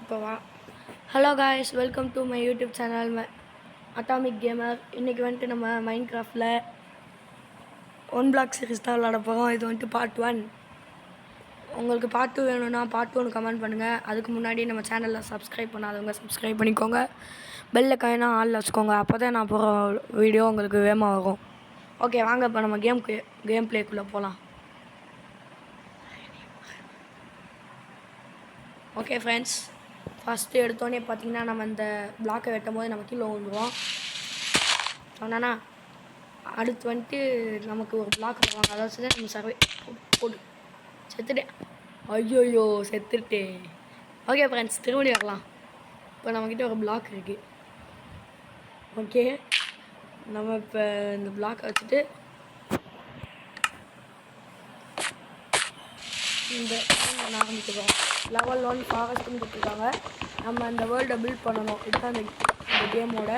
இப்போ வா. Hello guys, welcome to my YouTube channel Atomic Gamer. இன்றைக்கி வந்துட்டு நம்ம மைண்ட் கிராஃப்டில் 1 பிளாக் சீரிஸ் தான் விளாட போகிறோம். இது வந்துட்டு பார்ட் 1. உங்களுக்கு பார்ட் 2 வேணும்னா பார்ட் 1 கமெண்ட் பண்ணுங்கள். அதுக்கு முன்னாடி நம்ம சேனலில் சப்ஸ்கிரைப் பண்ணாதவங்க சப்ஸ்கிரைப் பண்ணிக்கோங்க. பெல்ல கைனா ஆளில் வச்சுக்கோங்க. அப்போ தான் நான் போகிற வீடியோ உங்களுக்கு வேகமாக வரும். ஓகே, வாங்க இப்போ நம்ம கேம் பிளேக்குள்ளே போகலாம். ஓகே ஃப்ரெண்ட்ஸ், ஃபஸ்ட்டு எடுத்தோடனே பார்த்தீங்கன்னா நம்ம இந்த பிளாக்கை வெட்டும் போது நம்ம கீழே விழுந்துருவோம். சொன்னானா அடுத்து வந்துட்டு நமக்கு ஒரு பிளாக் தருவாங்க. அதாவது நம்ம சர்வே போட்டு செத்துட்டேன். ஐயோயோ செத்துட்டேன். ஓகே ஃப்ரெண்ட்ஸ், திரும்பி வரலாம். இப்போ நம்மக்கிட்ட ஒரு பிளாக் இருக்குது. ஓகே, நம்ம இப்போ இந்த பிளாக்கை வச்சுட்டு இந்த ஆரம்பிக்கிறோம். லெவல் 1 ஃபாரஸ்ட்னு கொடுத்துருக்காங்க. நம்ம அந்த வேர்ல்டை பில்ட் பண்ணணும். இதுதான் இந்த கேமோட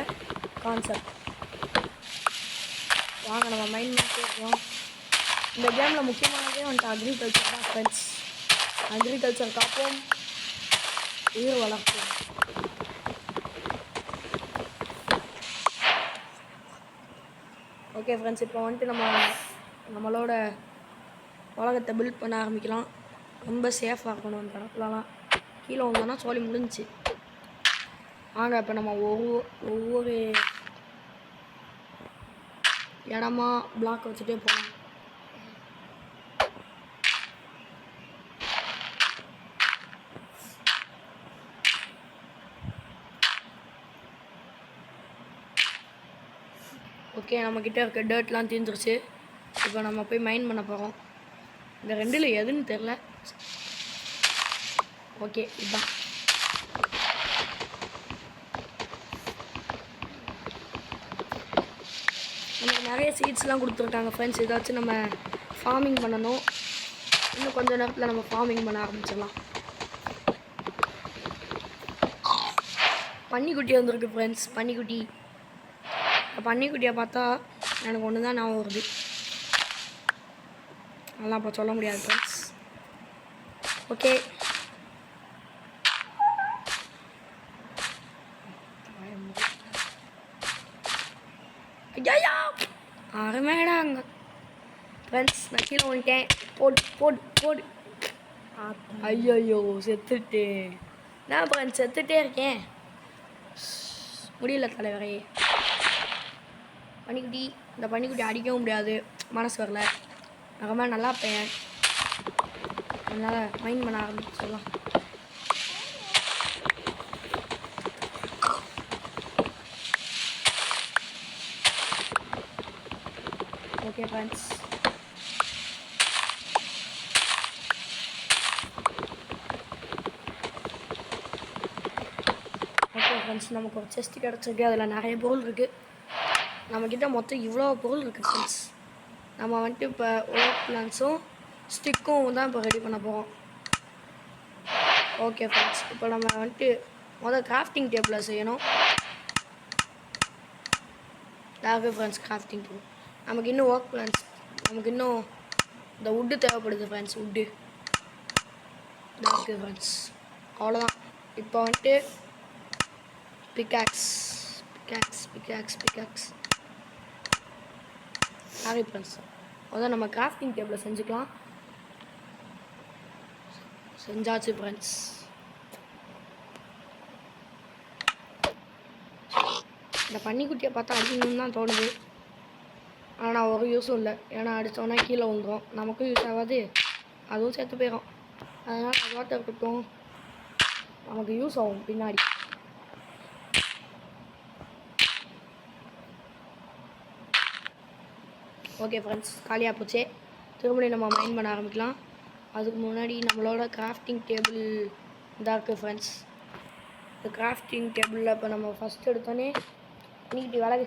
கான்செப்ட். வாங்க நம்ம மைண்ட் பண்ணிட்டே இருக்கோம். இந்த கேமில் முக்கியமானதே வந்துட்டு அக்ரிகல்ச்சர் தான் ஃப்ரெண்ட்ஸ். அக்ரிகல்ச்சர் காப்போம், உயிர் வளர்ப்போம். ஓகே ஃப்ரெண்ட்ஸ், இப்போ வந்துட்டு நம்மளோட உலகத்தை பில்ட் பண்ண ஆரம்பிக்கலாம். ரொம்ப சேஃபாக இருக்கணும். அந்த இடத்துலலாம் கீழே வந்தோன்னா சோழி முடிஞ்சிச்சு. வாங்க இப்போ நம்ம ஒவ்வொரு இடமா பிளாக் வச்சுட்டே போகலாம். ஓகே, நம்மக்கிட்ட இருக்க டர்ட்லாம் தீர்ந்துருச்சு. இப்போ நம்ம போய் மைன் பண்ண போகிறோம். இந்த ரெண்டில் எதுன்னு தெரில. ஓகே, இதுதான். நமக்கு நிறைய சீட்ஸ்லாம் கொடுத்துருக்காங்க ஃப்ரெண்ட்ஸ். இதை வச்சு நம்ம ஃபார்மிங் பண்ணணும். இன்னும் கொஞ்சம் நேரத்தில் நம்ம ஃபார்மிங் பண்ண ஆரம்பிச்சிடலாம். பன்னிக்குட்டி வந்திருக்கு ஃப்ரெண்ட்ஸ். பன்னிக்குட்டியை பார்த்தா எனக்கு ஒன்று தான் ஞாபகம் வருது. அதெல்லாம் இப்போ சொல்ல முடியாது ஃப்ரெண்ட்ஸ். ஓகே, ஐயா அருமையாடாங்க ஃப்ரெண்ட்ஸ். நான் கீழே வந்துட்டேன். போடு. ஐயோ செத்துட்டேன். நான் ஃப்ரெண்ட்ஸ் செத்துட்டே இருக்கேன். முடியல தலைவரே. இந்த பன்னிக்குட்டி அடிக்கவும் முடியாது. மனசு வரல. நான் ரொம்ப நல்லா பையன். அதனால் மைண்ட் பண்ண ஆரம்பிச்சிடலாம். ஓகே ஃப்ரெண்ட்ஸ், நமக்கு ஒரு செஸ்ட் கிடச்சிருக்கு. அதில் நிறைய பொருள் இருக்குது. நம்மக்கிட்ட மொத்தம் இவ்வளோ பொருள் இருக்குது ஃப்ரெண்ட்ஸ். நம்ம வந்துட்டு இப்போ ஓக் பிளான்ஸும் ஸ்டிக்கும் தான் இப்போ ரெடி பண்ண போகிறோம். ஓகே ஃப்ரெண்ட்ஸ், இப்போ நம்ம வந்துட்டு கிராஃப்டிங் டேபிளில் செய்யணும். Okay friends, grafting table. நமக்கு இன்னும் ஓக் பிளான்ஸ், நமக்கு இன்னும் இந்த வுட்டு தேவைப்படுது ஃப்ரெண்ட்ஸ். வுட்டு ஓகே ஃப்ரெண்ட்ஸ், அவ்வளோதான். இப்போ வந்துட்டு பிக்காக்ஸ். சாரி ஃப்ரெண்ட்ஸ், அதான் நம்ம கிராஃப்டிங் டேபிளில் செஞ்சுக்கலாம். செஞ்சாச்சு ஃப்ரெண்ட்ஸ். இந்த பன்னிக்குட்டியை பார்த்தா அடிக்கணும்னு தான் தோணுது. ஆனால் ஒரு யூஸும் இல்லை. ஏன்னா அடித்தோன்னா கீழே விழுந்துடும். நமக்கும் யூஸ் ஆகாது, அதுவும் சேர்த்து போயிடும். அதனால் அதுவாட்ட இருக்கட்டும், நமக்கு யூஸ் ஆகும் பின்னாடி. ஓகே ஃப்ரெண்ட்ஸ், காலியாக போச்சே. திரும்பி நம்ம மைண்ட் பண்ண ஆரம்பிக்கலாம். அதுக்கு முன்னாடி நம்மளோட கிராஃப்டிங் டேபிள் இதாக இருக்குது ஃப்ரெண்ட்ஸ். இந்த கிராஃப்டிங் டேபிளில் இப்போ நம்ம ஃபஸ்ட் எடுத்தோன்னே நீட்டி விலகு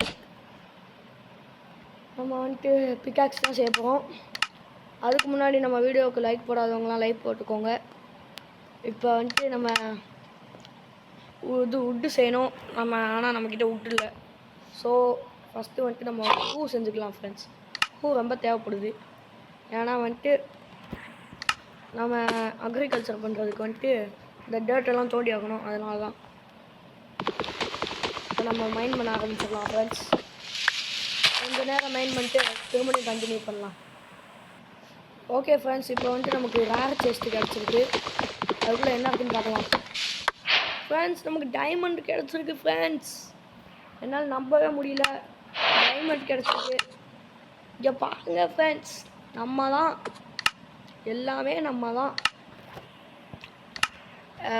நம்ம வந்துட்டு பிக்காக்ஸ் தான் செய்ய போகிறோம். அதுக்கு முன்னாடி நம்ம வீடியோவுக்கு லைக் போடாதவங்களாம் லைக் போட்டுக்கோங்க. இப்போ வந்துட்டு நம்ம வுட்டு செய்யணும். ஆனால் நம்மக்கிட்ட வுட்டு இல்லை. ஸோ ஃபஸ்ட்டு வந்துட்டு நம்ம பூ செஞ்சுக்கலாம் ஃப்ரெண்ட்ஸ். பூ ரொம்ப தேவைப்படுது. ஏன்னா வந்துட்டு நம்ம அக்ரிகல்ச்சர் பண்ணுறதுக்கு வந்துட்டு இந்த டேர்ட்டெல்லாம் தோண்டி ஆகணும், அதனால தான். இப்போ நம்ம மைண்ட் பண்ண ஆரம்பிச்சிடலாம் ஃப்ரெண்ட்ஸ். கொஞ்ச நேரம் மைண்ட் பண்ணிட்டு திரும்பவும் கண்டினியூ பண்ணலாம். ஓகே ஃப்ரெண்ட்ஸ், இப்போ வந்துட்டு நமக்கு ரேர் செஸ்ட்டு கிடச்சிருக்கு. அதுக்குள்ளே என்ன இருக்குன்னு பார்க்கலாம். ஃப்ரெண்ட்ஸ், நமக்கு டைமண்ட் கிடச்சிருக்கு ஃப்ரெண்ட்ஸ். என்னால் நம்பவே முடியல, டைமண்ட் கிடச்சிருக்கு. இங்கே பாருங்க ஃப்ரெண்ட்ஸ், நம்ம தான், எல்லாமே நம்ம தான்.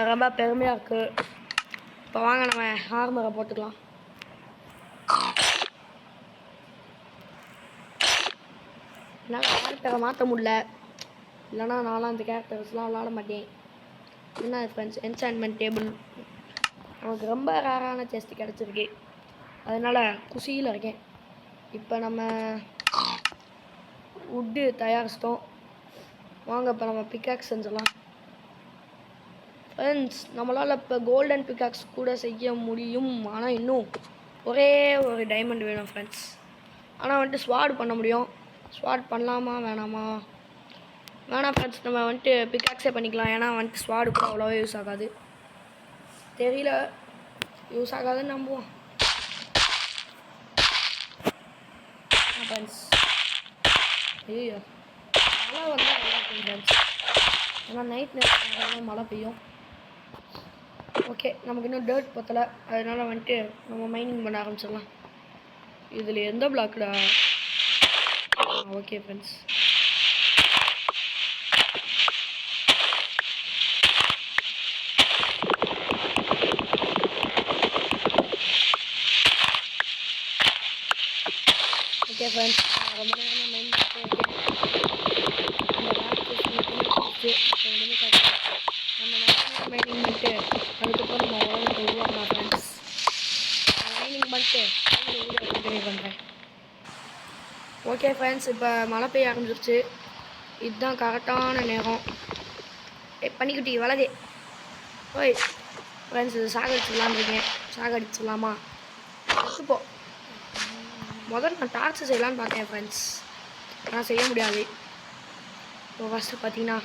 ரொம்ப பெருமையாக இருக்குது. இப்போ வாங்க நம்ம ஆர்மரை போட்டுக்கலாம். என்னால் கேரக்டரை மாற்ற முடியல, இல்லைனா நானும் அந்த கேரக்டர்ஸ்லாம் விளாட மாட்டேன். என்ன ஃப்ரெண்ட்ஸ், என்சான்மெண்ட் டேபிள் நமக்கு ரொம்ப ரேரான செஸ்ட் கிடச்சிருக்கு, அதனால் குஷியில் இருக்கேன். இப்போ நம்ம வுட்டு தயாரிச்சிட்டோம். வாங்க இப்போ நம்ம பிக்காக்ஸ் செஞ்சிடலாம். ஃப்ரெண்ட்ஸ், நம்மளால் இப்போ கோல்டன் பிக்காக்ஸ் கூட செய்ய முடியும். ஆனால் இன்னும் ஒரே ஒரு டைமண்ட் வேணும் ஃப்ரெண்ட்ஸ். ஆனால் வந்துட்டு ஸ்வாட் பண்ண முடியும். ஸ்வாட் பண்ணலாமா வேணாமா? வேணாம் ஃப்ரெண்ட்ஸ், நம்ம வந்துட்டு பிக்காக்ஸே பண்ணிக்கலாம். ஏன்னா வந்துட்டு ஸ்வாடு கூட அவ்வளோவா யூஸ் ஆகாது. தெரியல, யூஸ் ஆகாதுன்னு நம்புவோம் ஃப்ரெண்ட்ஸ். ஐயோ, மழை வந்தால் நல்லா இருக்கும் ஃப்ரெண்ட்ஸ். ஏன்னா நைட் நேரத்தில் மழை பெய்யும். ஓகே, நமக்கு இன்னும் டர்ட் பத்தலை, அதனால் வந்துட்டு நம்ம மைனிங் பண்ண ஆரம்பிச்சிடலாம். இதில் எந்த பிளாக்டா? ஓகே ஃப்ரெண்ட்ஸ், ஓகே ஃப்ரெண்ட்ஸ், ரொம்ப நேரமாக மைண்ட் பண்ணிட்டே இருக்கேன். இந்த நம்ம நேரமாக மைனிங் பண்ணிட்டு அதுக்கப்புறம் நம்ம உலகத்தை உருவாக்கலாம் ஃப்ரெண்ட்ஸ். மைனிங் பண்ணிட்டு வீடியோ கண்டினியூ பண்ணுறேன். ஓகே ஃப்ரெண்ட்ஸ், இப்போ மழை பெய்ய ஆரம்பிச்சிருச்சு. இதுதான் கரெக்டான நேரம். பண்ணிக்கிட்டி வளகே ஓய் ஃப்ரெண்ட்ஸ், இது சாகடிச்சிடலான்னு சாகடிச்சிடலாமா? எடுத்துப்போ. முதல்ல நான் டார்ச் செய்யலான்னு பார்த்தேன் ஃப்ரெண்ட்ஸ், ஆனால் செய்ய முடியாது. இப்போ ஃபஸ்ட்டு பார்த்தீங்கன்னா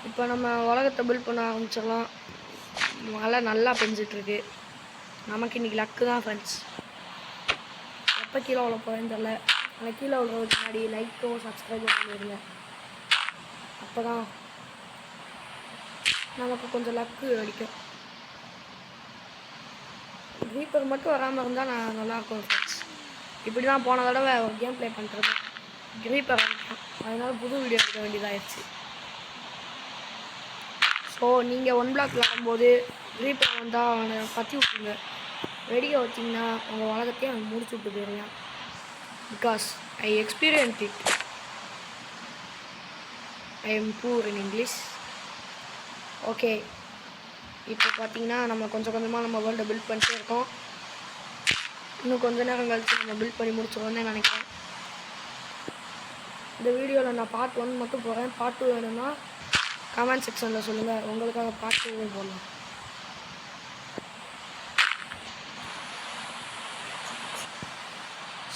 இப்போ நம்ம உலகத்தை பில்ட் பண்ண ஆரம்பிச்சிடலாம். மழை நல்லா பெஞ்சிட்ருக்கு. நமக்கு இன்றைக்கி லக்கு தான் ஃப்ரெண்ட்ஸ். எப்போ கீழே விழ போகிறேன்னு தெரில. ஆனால் கீழே விழுறதுக்கு முன்னாடி லைக்கும் சப்ஸ்கிரைபும் பண்ணிடுங்க. அப்போ தான் நமக்கு கொஞ்சம் லக்கு அடிக்கும். ரீப்பர் மட்டும் வராமல் இருந்தால் நான் நல்லாயிருக்கும் ஃப்ரெண்ட்ஸ். இப்படி தான் போன தடவை ஒரு கேம் ப்ளே பண்ணுறது, ரீப்பர் வந்துட்டான், அதனால் புது வீடியோ எடுக்க வேண்டியதாகிடுச்சு. ஸோ நீங்கள் 1 பிளாக் விளாடும்போது ரீப்பர் வந்தால் அவனை பற்றி விட்டுருங்க. வெடிக்க வச்சிங்கன்னா உங்கள் உலகத்தையும் அவன் முடிச்சு விட்டு போயிருங்க. Because I experience it. I am poor in English. Okay, இப்போ பார்த்தீங்கன்னா நம்ம கொஞ்சம் கொஞ்சமாக நம்ம வேர்ல்டை பில்ட் பண்ணிட்டே இருக்கோம். இன்னும் கொஞ்ச நேரம் கழிச்சு நம்ம பில்ட் பண்ணி முடிச்சிடுவோன்னு நினைக்கிறேன். இந்த வீடியோவில் நான் பார்ட் 1 மட்டும் போகிறேன். பார்ட் 2 வேணும்னா கமெண்ட் செக்ஷனில் சொல்லுங்கள், உங்களுக்காக பார்ட் 2 போடலாம்.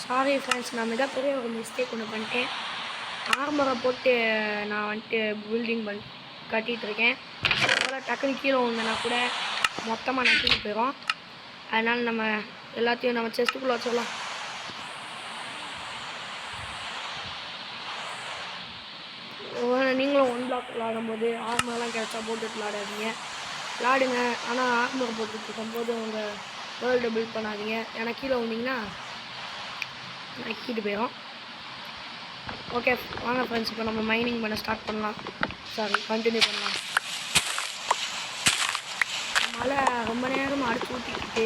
சாரி ஃப்ரெண்ட்ஸ், நான் மிகப்பெரிய ஒரு மிஸ்டேக் ஒன்று பண்ணிட்டேன். ஆர்மரை போட்டு நான் வந்துட்டு பில்டிங் கட்டிகிட்ருக்கேன். அதனால் டக்குனு கீழே வந்தேன்னா கூட மொத்தமாக நட்டுட்டு போயிடும். அதனால் நம்ம எல்லாத்தையும் நம்ம செஸ்ட்டுக்குள்ளே வச்சிடலாம். நீங்களும் 1 பிளாக் விளாடும்போது ஆர்மரெலாம் கிடச்சா போட்டுட்டு விளாடாதீங்க. விளாடுங்க, ஆனால் ஆர்மர் போட்டுட்டு இருக்கும்போது உங்கள் வேர்ல்டை பில்ட் பண்ணாதீங்க. ஏன்னா கீழே வந்தீங்கன்னா நக்கிட்டு போயிடும். ஓகே வாங்க ஃப்ரெண்ட்ஸ், இப்போ நம்ம மைனிங் பண்ண ஸ்டார்ட் பண்ணலாம். கண்டினியூ பண்ணலாம். மழை ரொம்ப நேரமாக அடிச்சு ஊற்றிக்கிட்டு,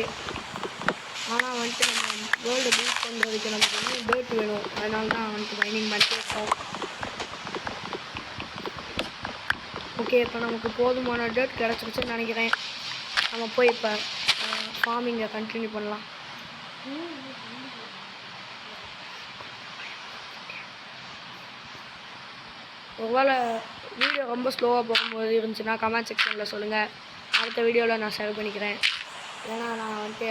ஆனால் வந்துட்டு நம்ம வேர்ல்டை பில்ட் பண்ணுறதுக்கு நமக்கு இன்னும் டேட் வேணும். அதனால தான் வந்துட்டு மைனிங் பண்ணிட்டே இருக்கோம். ஓகே, இப்போ நமக்கு போதுமான டேட் கிடச்சிருச்சுன்னு நினைக்கிறேன். நம்ம போய் இப்போ ஃபார்மிங்கை கண்டினியூ பண்ணலாம். ஒருவேளை வீடியோ ரொம்ப ஸ்லோவாக போகும்போது இருந்துச்சுன்னா கமெண்ட் செக்ஷனில் சொல்லுங்கள். அடுத்த வீடியோவில் நான் ஷேர் பண்ணிக்கிறேன். ஏன்னா நான் வந்துட்டு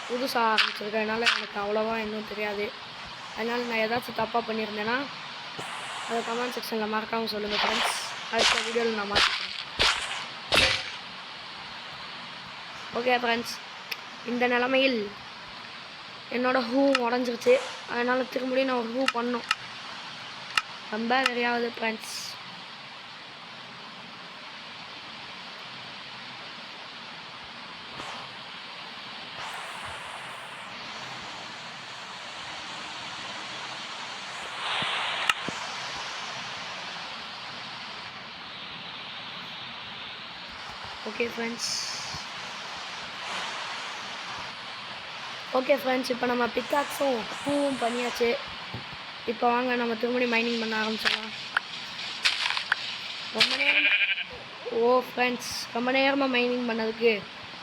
புதுசாக ஆரம்பிச்சிருக்கேன், அதனால் எனக்கு அவ்வளோவா இன்னும் தெரியாது. அதனால் நான் ஏதாச்சும் தப்பாக பண்ணியிருந்தேன்னா அதை கமெண்ட் செக்ஷனில் மறக்காமல் சொல்லுங்கள் ஃப்ரெண்ட்ஸ். அடுத்த வீடியோவில் நான் மாற்றிக்கிறேன். ஓகே ஃப்ரெண்ட்ஸ், இந்த நிலமையில் என்னோடய ஹூ உடஞ்சிருச்சு. அதனால் திரும்பியும் நான் ஒரு ஹூ பண்ணோம். ரொம்ப நிறையாவது ஃப்ரெண்ட்ஸ். ஓகே ஃப்ரெண்ட்ஸ், இப்போ நம்ம பிக்காக்ஸும் பூவும் பண்ணியாச்சு. இப்போ வாங்க நம்ம திரும்பி மைனிங் பண்ண ஆரம்பிச்சிடலாம். ரொம்ப நேரமாக மைனிங் பண்ணதுக்கு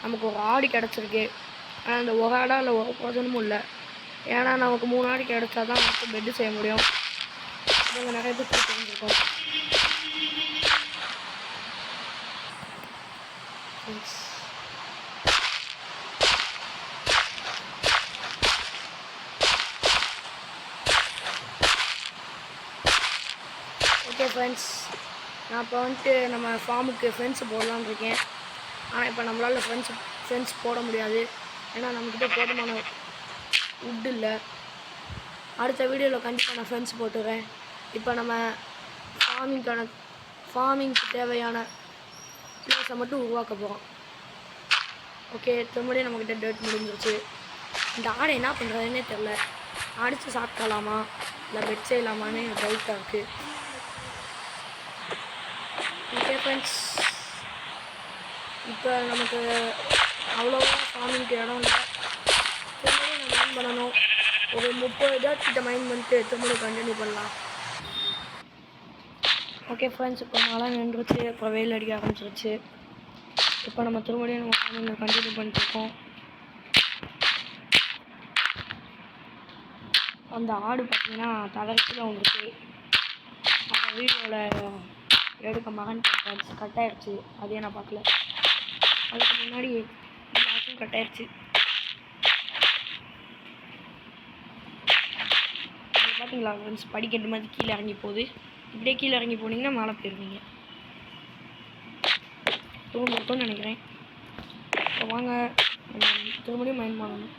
நமக்கு ஒரு ஆடு கிடச்சிருக்கு. ஆனால் அந்த ஒரு ஆடாக இல்லை ஒரு பிரயோஜனமும் இல்லை. ஏன்னா நமக்கு 3 ஆடு கிடச்சா தான் நமக்கு பெட்டு செய்ய முடியும். இவங்க நிறைய பேர் தெரிஞ்சிருக்கோம். ஓகே ஃப்ரெண்ட்ஸ், நான் இப்போ வந்துட்டு நம்ம ஃபார்முக்கு ஃப்ரெண்ட்ஸ் போடலான்னு இருக்கேன். ஆனால் இப்போ நம்மளால் ஃப்ரெண்ட்ஸ் போட முடியாது. ஏன்னா நம்மக்கிட்ட போதுமான உட் இல்லை. அடுத்த வீடியோவில் கண்டிப்பாக நான் ஃப்ரெண்ட்ஸ் போட்டுறேன். இப்போ நம்ம ஃபார்மிங்க்கு தேவையான பிளேஸை மட்டும் உருவாக்க போகிறோம். ஓகே, திரும்படியும் நம்மக்கிட்ட டேட் முடிஞ்சிருச்சு. இந்த ஆடை என்ன பண்ணுறதுன்னே தெரில. அடித்து சாப்பிடலாமா இல்லை பெட் செய்யலாமான்னு டவுட்டாக இருக்குது. ஓகே ஃப்ரெண்ட்ஸ், இப்போ நமக்கு அவ்வளோவா ஃபார்மிங்க்கு இடம் இல்லை. திரும்படியும் நம்ம மைன் பண்ணணும். ஒரு 30 டேட் கிட்ட மைன் பண்ணிட்டு திரும்படியும் கண்டினியூ பண்ணலாம். ஓகே ஃப்ரெண்ட்ஸ், இப்போ மழை நின்றுச்சு. அப்புறம் வெயில் அடிக்க ஆரம்பிச்சிருச்சு. இப்போ நம்ம திரும்படியும் நம்ம ஃபார்மிங் கண்டினியூ பண்ணிட்டுருக்கோம். அந்த ஆடு பார்த்திங்கன்னா தலைக்கில் வந்துருக்கு. அந்த வீடியோவில் எடுக்க மறந்துட்டேன். கட் ஆகிடுச்சு. அதையே நான் பார்க்கல. அதுக்கு முன்னாடி எல்லாத்தையும் கட் ஆகிடுச்சு. பார்த்தீங்களா ஃப்ரெண்ட்ஸ், படிக்கட்டு மாதிரி கீழே இறங்கி போகுது. இப்படியே கீழே இறங்கி போனீங்கன்னா மேலே போயிருவீங்க. தூண்டுன்னு நினைக்கிறேன். இப்போ வாங்க திரும்படியும் மைண்ட் பண்ணணும்.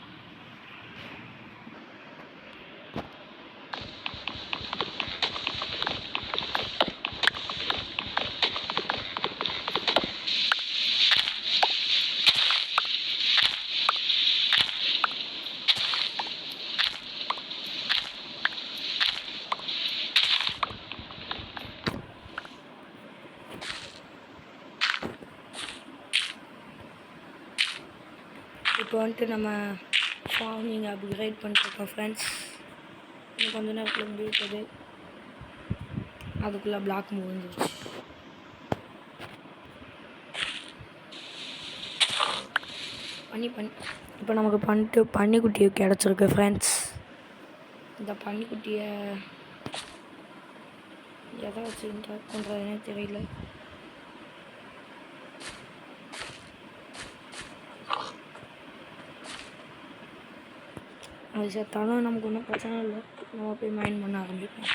இப்போ வந்துட்டு நம்ம ஃபார்மிங் அப்கிரேட் பண்ணிட்டுருக்கோம் ஃப்ரெண்ட்ஸ். இன்னும் கொஞ்சம் நேரத்தில் முடிவுறது. அதுக்குள்ளே பிளாக் முடிஞ்சிருச்சு. இப்போ நமக்கு பன்னிக்குட்டி கிடச்சிருக்கு ஃப்ரெண்ட்ஸ். இந்த பன்னிக்குட்டியை எதை வச்சு இன்ட்ராக்ட் பண்ணுறதுனே தெரியல. அது செத்தாலும் நமக்கு ஒன்றும் பிரச்சனை இல்லை. நம்ம போய் மைண்ட் பண்ண ஆரம்பிப்போம்.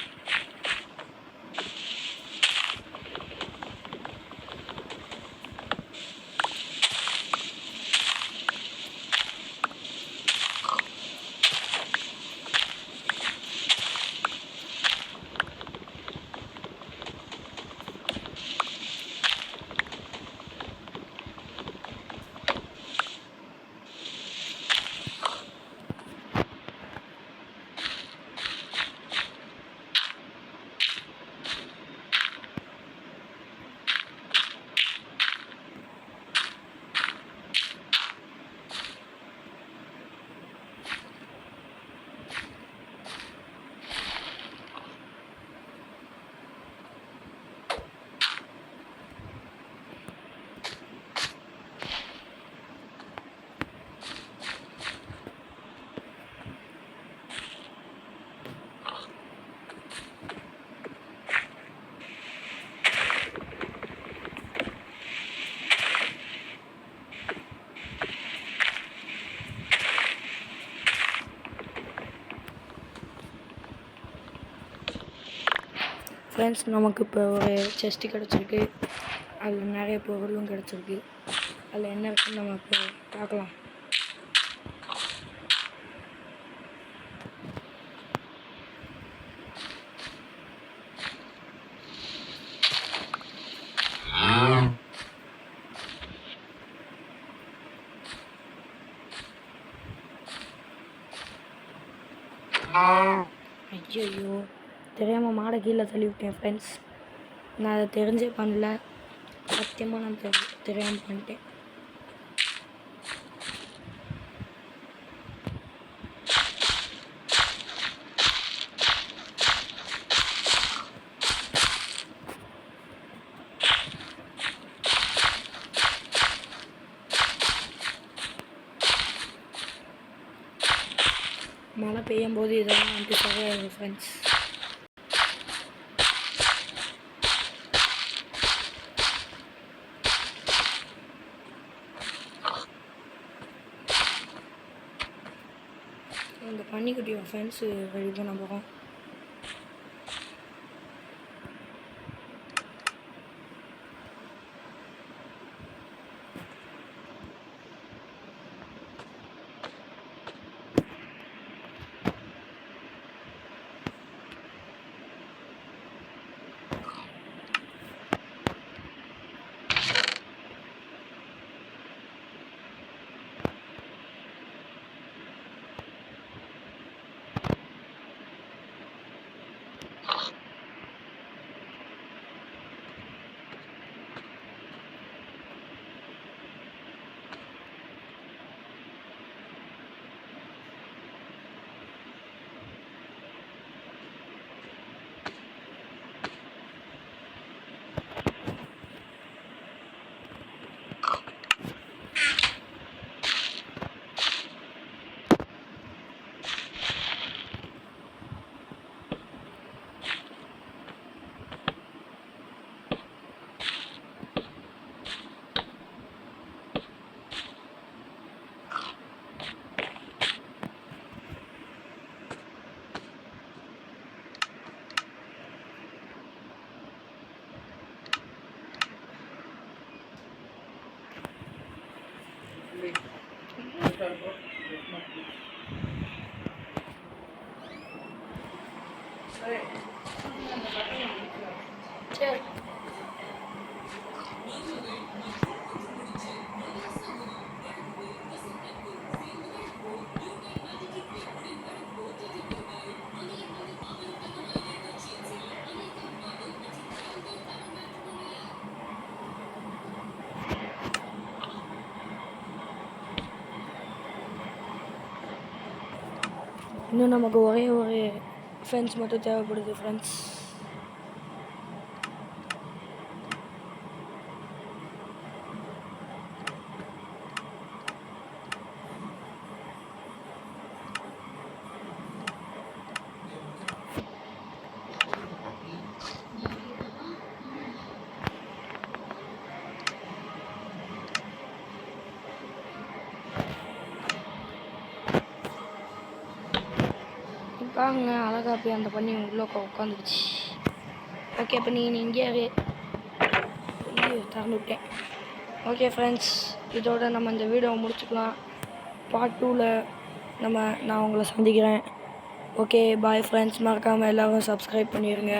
ஃப்ரெண்ட்ஸ், நமக்கு இப்போ ஒரு செஸ்ட்டு கிடச்சிருக்கு. அதில் நிறைய பொருளும் கிடச்சிருக்கு. அதில் என்ன இருக்குன்னு நம்ம இப்போ பார்க்கலாம். ஐயோ, தெரியாமல் மாடை கீழே தள்ளி விட்டேன் ஃப்ரெண்ட்ஸ். நான் அதை தெரிஞ்சே பண்ணல. சத்தியமாக நான் தெரியாமல் பண்ணிட்டேன். மழை பெய்யும் போது இதெல்லாம் வந்துட்டு சரியாயிடும் ஃப்ரெண்ட்ஸ். இந்த பன்னிக்குட்டியோட ஃப்ரெண்ட்ஸு ரெடி பண்ண போகிறோம். சரி, இன்னும் நமக்கு ஒரே ஒரு ஃபென்ஸ் மட்டும் தேவைப்படுது ஃப்ரெண்ட்ஸ். பாருங்க, அழகா போய் அந்த பண்ணி உள்ளே உட்காந்துருச்சு. ஓகே, அப்போ நீ இங்கே திறந்து விட்டேன். ஓகே ஃப்ரெண்ட்ஸ், இதோட நம்ம இந்த வீடியோவை முடிச்சுக்கலாம். பார்ட் 2ல் நான் உங்களை சந்திக்கிறேன். Okay, bye friends. மறக்காமல் எல்லோரும் சப்ஸ்கிரைப் பண்ணிடுங்க.